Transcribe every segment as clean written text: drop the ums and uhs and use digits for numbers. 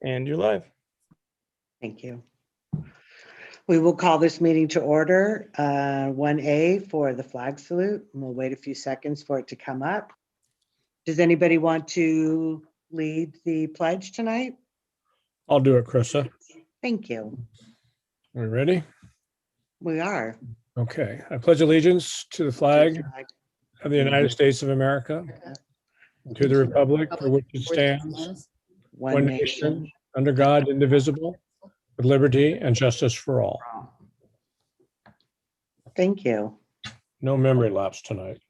And you're live. Thank you. We will call this meeting to order, 1A for the flag salute, and we'll wait a few seconds for it to come up. Does anybody want to lead the pledge tonight? I'll do it, Krista. Thank you. Are we ready? We are. Okay. I pledge allegiance to the flag of the United States of America, and to the republic for which it stands, one nation, under God, indivisible, with liberty and justice for all. Thank you. No memory lapse tonight.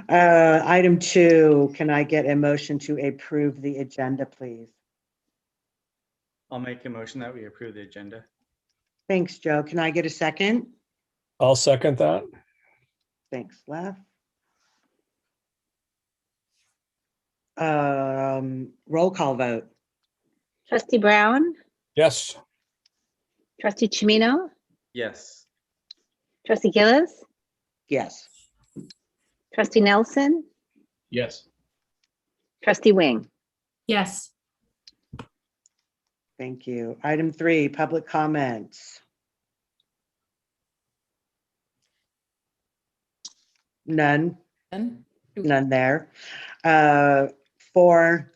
Item 2, can I get a motion to approve the agenda, please? I'll make a motion that we approve the agenda. Thanks, Joe. Can I get a second? I'll second that. Thanks, Lef. Roll call vote. Trustee Brown, Yes. Trustee Chimino, Yes. Trustee Gillis, Yes. Trustee Nelson, Yes. Trustee Wing. Yes. Thank you. Item 3, public comments. None there. 4,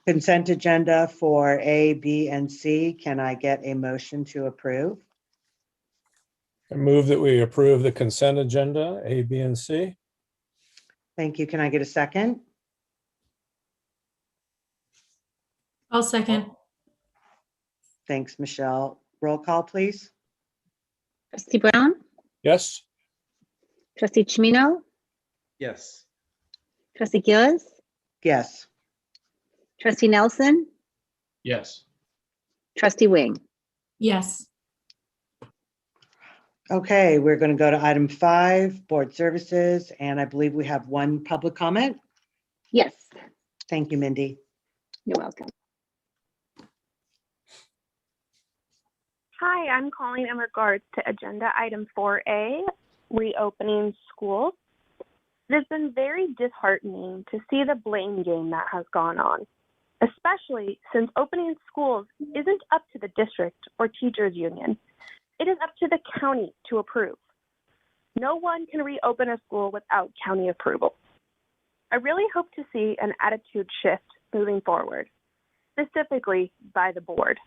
consent agenda for A, B, and C. Can I get a motion to approve? I move that we approve the consent agenda, A, B, and C. Thank you. Can I get a second? I'll second. Thanks, Michelle. Roll call, please. Trustee Brown, Yes. Trustee Chimino, Yes. Trustee Gillis, Yes. Trustee Nelson, Yes. Trustee Wing. Yes. Okay, we're going to go to item 5, board services, and I believe we have one public comment. Yes, Thank you, Mindy. you're welcome. Hi, I'm calling in regards to agenda item 4A, reopening schools. It has been very disheartening to see the blame game that has gone on, especially since opening schools isn't up to the district or teachers union. It is up to the county to approve. No one can reopen a school without county approval. I really hope to see an attitude shift moving forward, specifically by the board.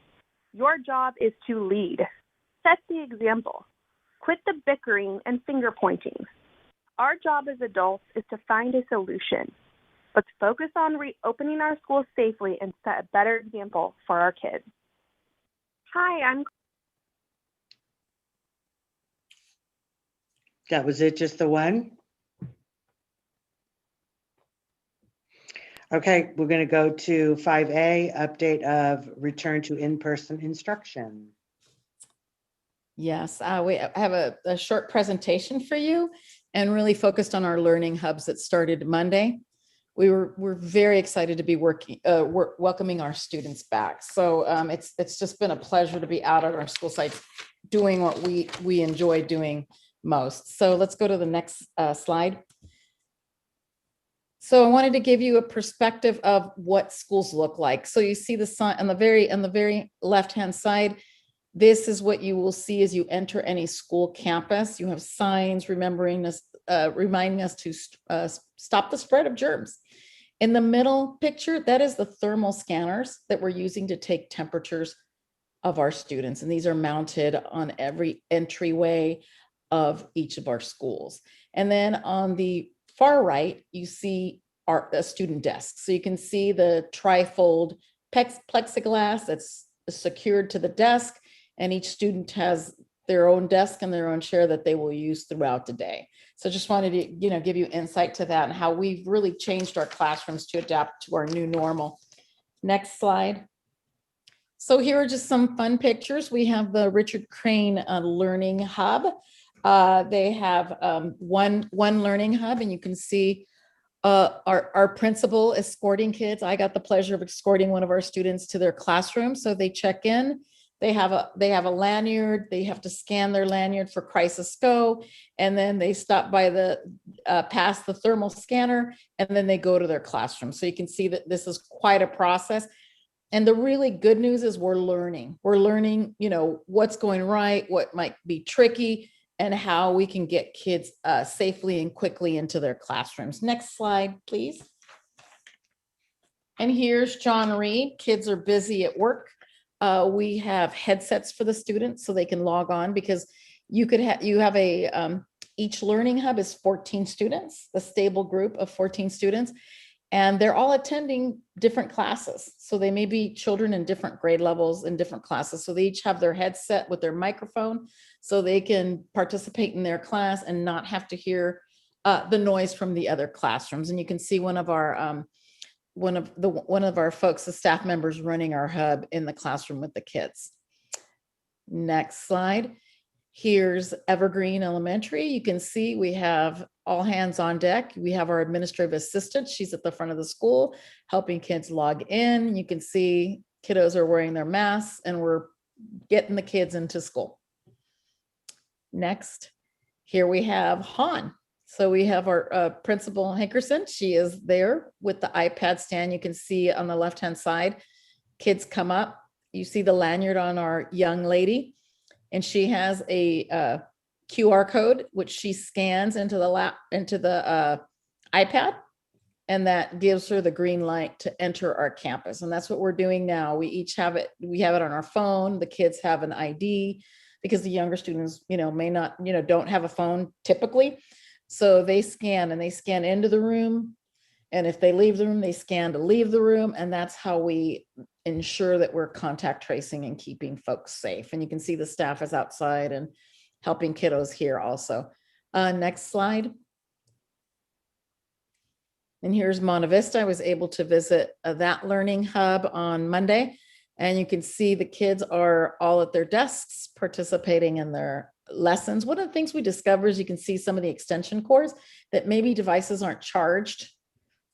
Your job is to lead. Set the example. Quit the bickering and finger pointing. Our job as adults is to find a solution. Let's focus on reopening our schools safely and set a better example for our kids. Hi, I'm That was it, just the one? Okay, we're going to go to 5A, update of return to in-person instruction. Yes, we have a short presentation for you and really focused on our learning hubs that started Monday. We're very excited to be welcoming our students back. So it's just been a pleasure to be out at our school sites doing what we enjoy doing most. So let's go to the next slide. So I wanted to give you a perspective of what schools look like. So you see the sign on the very left-hand side. This is what you will see as you enter any school campus. You have signs reminding us to stop the spread of germs. In the middle picture, that is the thermal scanners that we're using to take temperatures of our students. And these are mounted on every entryway of each of our schools. And then on the far right, you see our student desks. So you can see the trifold plexiglass that's secured to the desk, and each student has their own desk and their own chair that they will use throughout the day. So just wanted to, give you insight to that and how we've really changed our classrooms to adapt to our new normal. Next slide. So here are just some fun pictures. We have the Richard Crane Learning Hub. They have one learning hub, and you can see our principal escorting kids. I got the pleasure of escorting one of our students to their classroom. So they check in, They have a lanyard. They have to scan their lanyard for Crisis Go, and then they stop by past the thermal scanner, and then they go to their classroom. So you can see that this is quite a process. And the really good news is we're learning. We're learning, what's going right, what might be tricky, and how we can get kids safely and quickly into their classrooms. Next slide, please. And here's John Reed. Kids are busy at work. We have headsets for the students so they can log on, because you have each learning hub is 14 students, a stable group of 14 students, and they're all attending different classes. So they may be children in different grade levels in different classes. So they each have their headset with their microphone so they can participate in their class and not have to hear the noise from the other classrooms. And you can see one of our folks, the staff members running our hub in the classroom with the kids. Next slide. Here's Evergreen Elementary. You can see we have all hands on deck. We have our administrative assistant. She's at the front of the school helping kids log in. You can see kiddos are wearing their masks, and we're getting the kids into school. Next, here we have Han. So we have our principal Hankerson. She is there with the iPad stand. You can see on the left-hand side, kids come up. You see the lanyard on our young lady, and she has a QR code, which she scans into the iPad, and that gives her the green light to enter our campus. And that's what we're doing now. We each have it. We have it on our phone. The kids have an ID, because the younger students, may not, don't have a phone typically. So they scan into the room. And if they leave the room, they scan to leave the room. And that's how we ensure that we're contact tracing and keeping folks safe. And you can see the staff is outside and helping kiddos here also. Next slide. And here's Monte Vista. I was able to visit that learning hub on Monday. And you can see the kids are all at their desks participating in their lessons. One of the things we discover is you can see some of the extension cords that maybe devices aren't charged,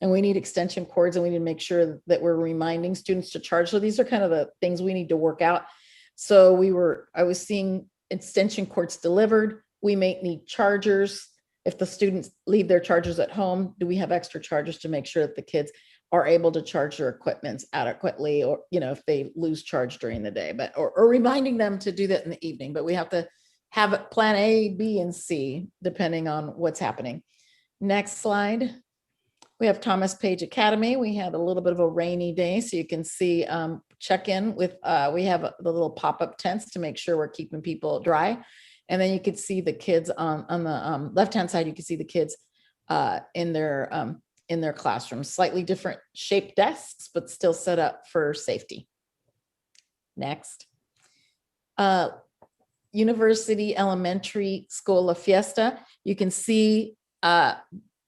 and we need extension cords, and we need to make sure that we're reminding students to charge. So these are kind of the things we need to work out. So I was seeing extension cords delivered. We may need chargers. If the students leave their chargers at home, do we have extra chargers to make sure that the kids are able to charge their equipment adequately, or, if they lose charge during the day, or reminding them to do that in the evening. But we have to have it plan A, B, and C, depending on what's happening. Next slide. We have Thomas Page Academy. We had a little bit of a rainy day, so you can see check in with, we have the little pop-up tents to make sure we're keeping people dry. And then you can see the kids on the left-hand side, you can see the kids in their classrooms, slightly different shaped desks, but still set up for safety. Next. University Elementary School La Fiesta. You can see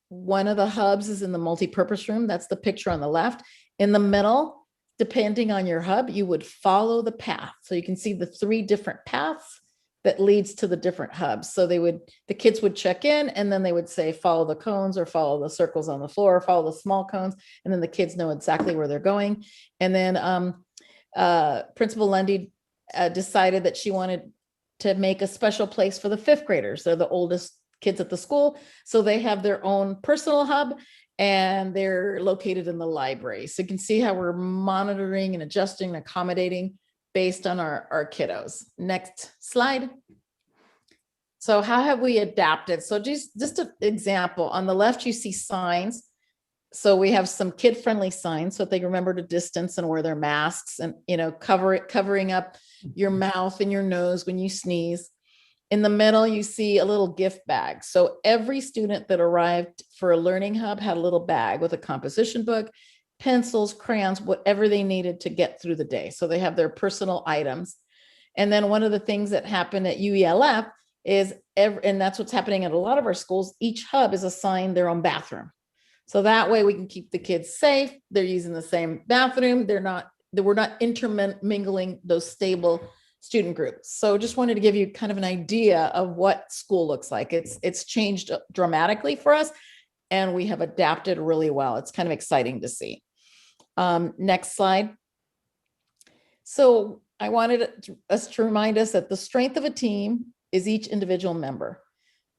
one of the hubs is in the multi-purpose room. That's the picture on the left. In the middle, depending on your hub, you would follow the path. So you can see the 3 different paths that leads to the different hubs. So the kids would check in, and then they would say, follow the cones, or follow the circles on the floor, or follow the small cones. And then the kids know exactly where they're going. And then Principal Lundy decided that she wanted to make a special place for the 5th graders. They're the oldest kids at the school. So they have their own personal hub, and they're located in the library. So you can see how we're monitoring and adjusting and accommodating based on our kiddos. Next slide. So how have we adapted? So just an example, on the left, you see signs. So we have some kid-friendly signs, so if they remember to distance and wear their masks, and covering up your mouth and your nose when you sneeze. In the middle, you see a little gift bag. So every student that arrived for a learning hub had a little bag with a composition book, pencils, crayons, whatever they needed to get through the day. So they have their personal items. And then one of the things that happened at UELF is, and that's what's happening at a lot of our schools, each hub is assigned their own bathroom. So that way we can keep the kids safe. They're using the same bathroom. We're not intermingling those stable student groups. So just wanted to give you kind of an idea of what school looks like. It's changed dramatically for us, and we have adapted really well. It's kind of exciting to see. Next slide. So I wanted us to remind us that the strength of a team is each individual member.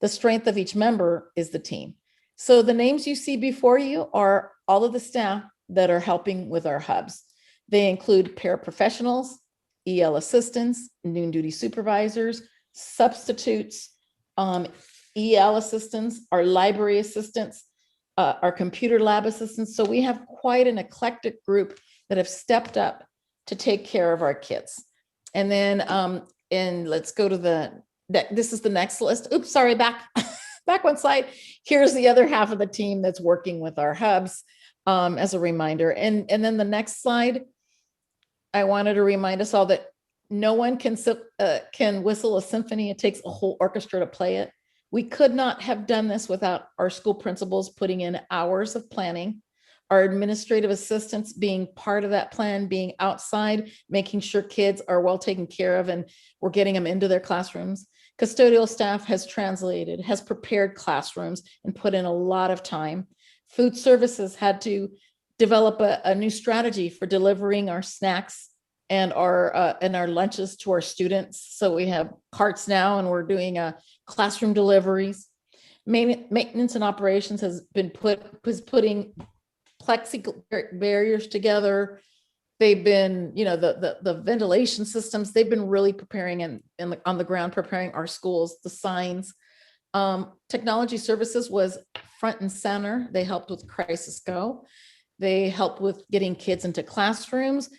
The strength of each member is the team. So the names you see before you are all of the staff that are helping with our hubs. They include paraprofessionals, EL assistants, noon duty supervisors, substitutes, EL assistants, our library assistants, our computer lab assistants. So we have quite an eclectic group that have stepped up to take care of our kids. And then, and let's go to this is the next list. Oops, sorry, back one slide. Here's the other half of the team that's working with our hubs as a reminder. And then the next slide, I wanted to remind us all that no one can whistle a symphony. It takes a whole orchestra to play it. We could not have done this without our school principals putting in hours of planning, our administrative assistants being part of that plan, being outside, making sure kids are well taken care of and we're getting them into their classrooms. Custodial staff has translated, has prepared classrooms and put in a lot of time. Food services had to develop a new strategy for delivering our snacks and our lunches to our students. So we have carts now and we're doing classroom deliveries. Maintenance and operations has been putting plexi barriers together. They've been, the ventilation systems, they've been really preparing on the ground, preparing our schools, the signs. Technology services was front and center. They helped with Crisis Go. They helped with getting kids into classrooms,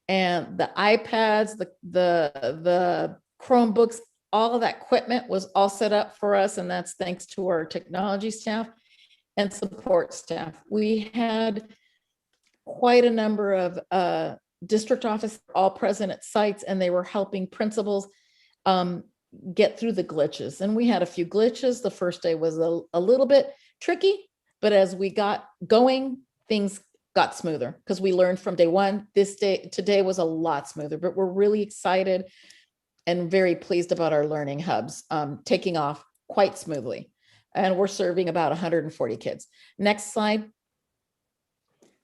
and the iPads, the Chromebooks, all of that equipment was all set up for us. And that's thanks to our technology staff and support staff. We had quite a number of district officers all present at sites, and they were helping principals get through the glitches. And we had a few glitches. The first day was a little bit tricky, but as we got going, things got smoother because we learned from day one. Today was a lot smoother, but we're really excited and very pleased about our learning hubs taking off quite smoothly. And we're serving about 140 kids. Next slide.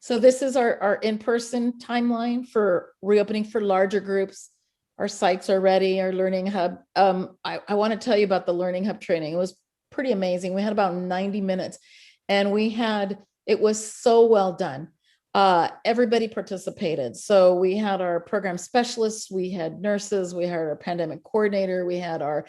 So this is our in-person timeline for reopening for larger groups. Our sites are ready, our learning hub. I want to tell you about the learning hub training. It was pretty amazing. We had about 90 minutes and it was so well done. Everybody participated. So we had our program specialists, we had nurses, we had our pandemic coordinator, we had our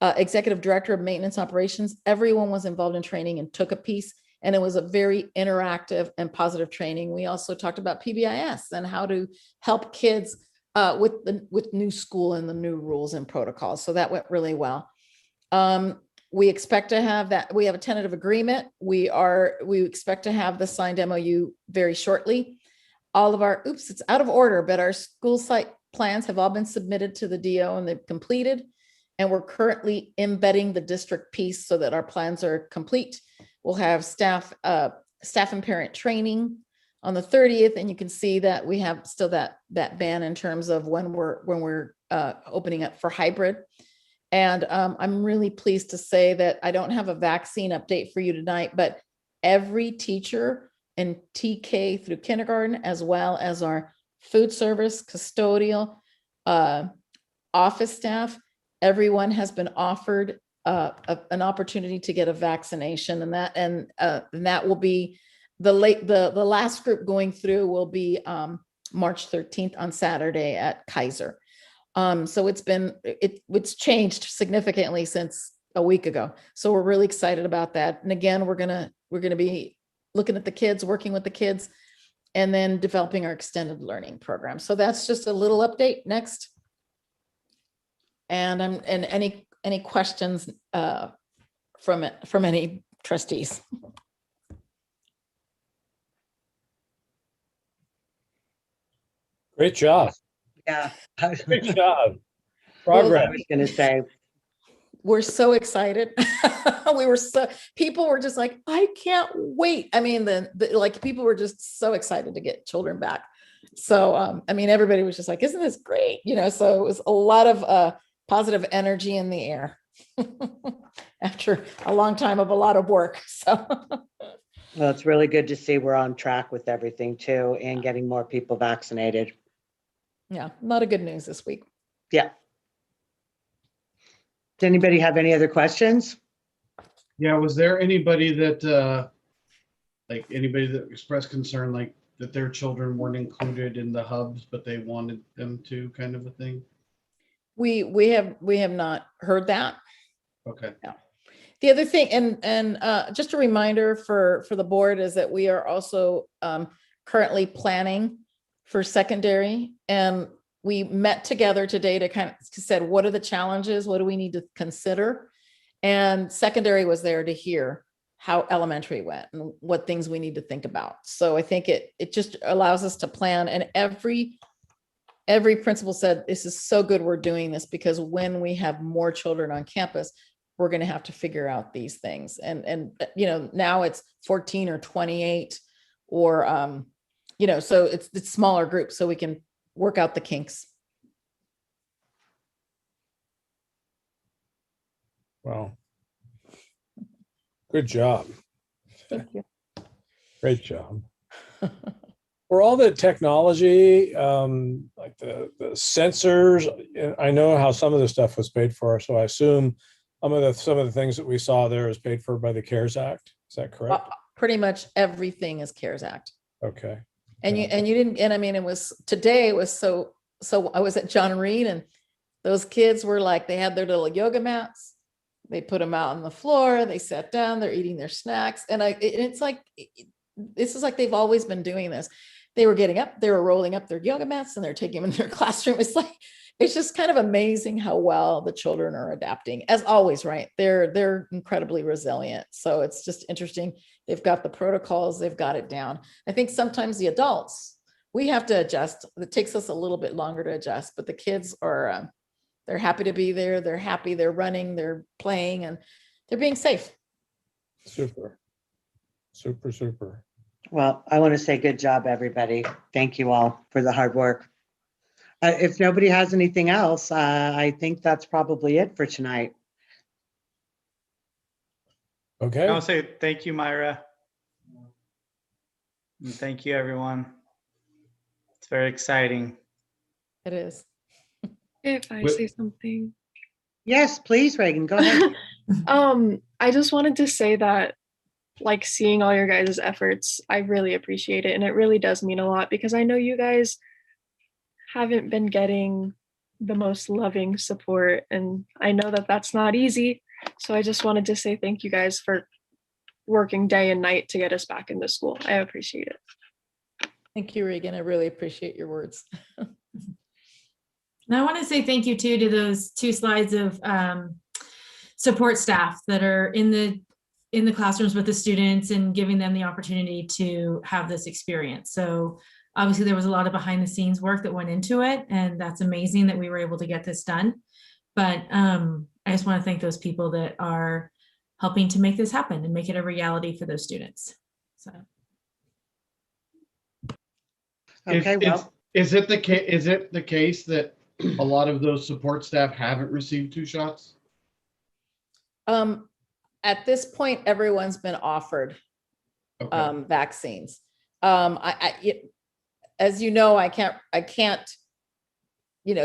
executive director of maintenance operations. Everyone was involved in training and took a piece. And it was a very interactive and positive training. We also talked about PBIS and how to help kids with new school and the new rules and protocols. So that went really well. We expect to have that. We have a tentative agreement. We expect to have the signed MOU very shortly. All of our, it's out of order, but our school site plans have all been submitted to the DO and they've completed. And we're currently embedding the district piece so that our plans are complete. We'll have staff and parent training on the 30th, and you can see that we have still that ban in terms of when we're opening up for hybrid. And I'm really pleased to say that I don't have a vaccine update for you tonight, but every teacher in TK through kindergarten, as well as our food service, custodial, office staff, everyone has been offered an opportunity to get a vaccination, and that will be the last group going through will be March 13th on Saturday at Kaiser. So it's changed significantly since a week ago. So we're really excited about that. And again, we're gonna be looking at the kids, working with the kids, and then developing our extended learning program. So that's just a little update. Next. And any questions from any trustees? Great job. Yeah. Great job. I Progress. was going to say, We're so excited. People were just like, I can't wait. I mean, people were just so excited to get children back. So, everybody was just like, isn't this great? So it was a lot of positive energy in the air after a long time of a lot of work. So well, it's really good to see we're on track with everything too, and getting more people vaccinated. Yeah, a lot of good news this week. Yeah. Does anybody have any other questions? Yeah, was there anybody that, like anybody that expressed concern, like that their children weren't included in the hubs, but they wanted them to, kind of a thing? We have not heard that. Okay. The other thing, and just a reminder for the board is that we are also currently planning for secondary. And we met together today to kind of said, what are the challenges? What do we need to consider? And secondary was there to hear how elementary went and what things we need to think about. So I think it just allows us to plan, and every principal said, this is so good we're doing this, because when we have more children on campus, we're going to have to figure out these things. And now it's 14 or 28 or, so it's smaller groups so we can work out the kinks. Wow. Good job. Thank you. Great job. For all the technology, like the sensors, I know how some of the stuff was paid for, so I assume some of the things that we saw there is paid for by the CARES Act. Is that correct? Pretty much everything is CARES Act. Okay. And you didn't, and I mean, today it was so I was at John Reed, and those kids were like, they had their little yoga mats. They put them out on the floor. They sat down, they're eating their snacks. And it's like, this is like, they've always been doing this. They were getting up, they were rolling up their yoga mats and they're taking them in their classroom. It's just kind of amazing how well the children are adapting, as always, right? They're incredibly resilient. So it's just interesting. They've got the protocols, they've got it down. I think sometimes the adults, we have to adjust. It takes us a little bit longer to adjust, but the kids are, they're happy to be there. They're happy, they're running, they're playing, and they're being safe. Super. Super, super. Well, I want to say good job, everybody. Thank you all for the hard work. If nobody has anything else, I think that's probably it for tonight. Okay. I'll say thank you, Myra. And thank you, everyone. It's very exciting. It is. If I Wh- say something. Yes, please, Reagan, go ahead. I just wanted to say that, like, seeing all your guys' efforts, I really appreciate it. And it really does mean a lot, because I know you guys haven't been getting the most loving support. And I know that that's not easy. So I just wanted to say thank you guys for working day and night to get us back into school. I appreciate it. Thank you, Regan. I really appreciate your words. And I want to say thank you too to those 2 slides of support staff that are in the classrooms with the students and giving them the opportunity to have this experience. So obviously there was a lot of behind the scenes work that went into it, and that's amazing that we were able to get this done. But I just want to thank those people that are helping to make this happen and make it a reality for those students. So. Okay, well, Is it the case that a lot of those support staff haven't received 2 shots? At this point, everyone's been offered Okay. vaccines. As you know, I can't,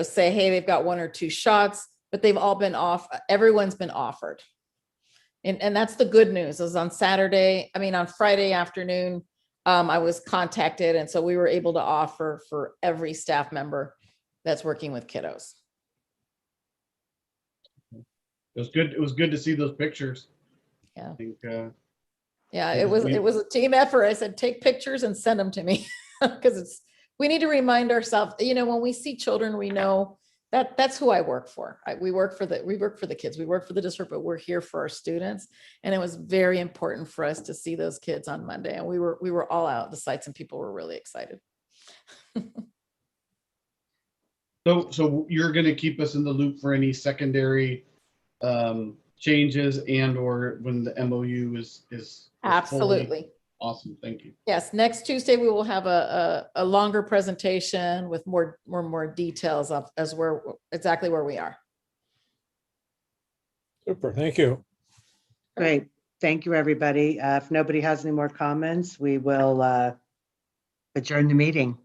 say, hey, they've got 1 or 2 shots, but they've all been everyone's been offered. And that's the good news. Is on Friday afternoon, I was contacted. And so we were able to offer for every staff member that's working with kiddos. It was good. It was good to see those pictures. Yeah. I think, Yeah, it was a team effort. I said, take pictures and send them to me, because we need to remind ourselves, when we see children, we know that's who I work for. We work for the kids, we work for the district, but we're here for our students. And it was very important for us to see those kids on Monday. And we were all out at the sites, and people were really excited. So you're going to keep us in the loop for any secondary changes and or when the MOU is fully- Absolutely. Awesome. Thank you. Yes, next Tuesday, we will have a longer presentation with more details of exactly where we are. Super. Thank you. great. Thank you, everybody. If nobody has any more comments, we will adjourn the meeting.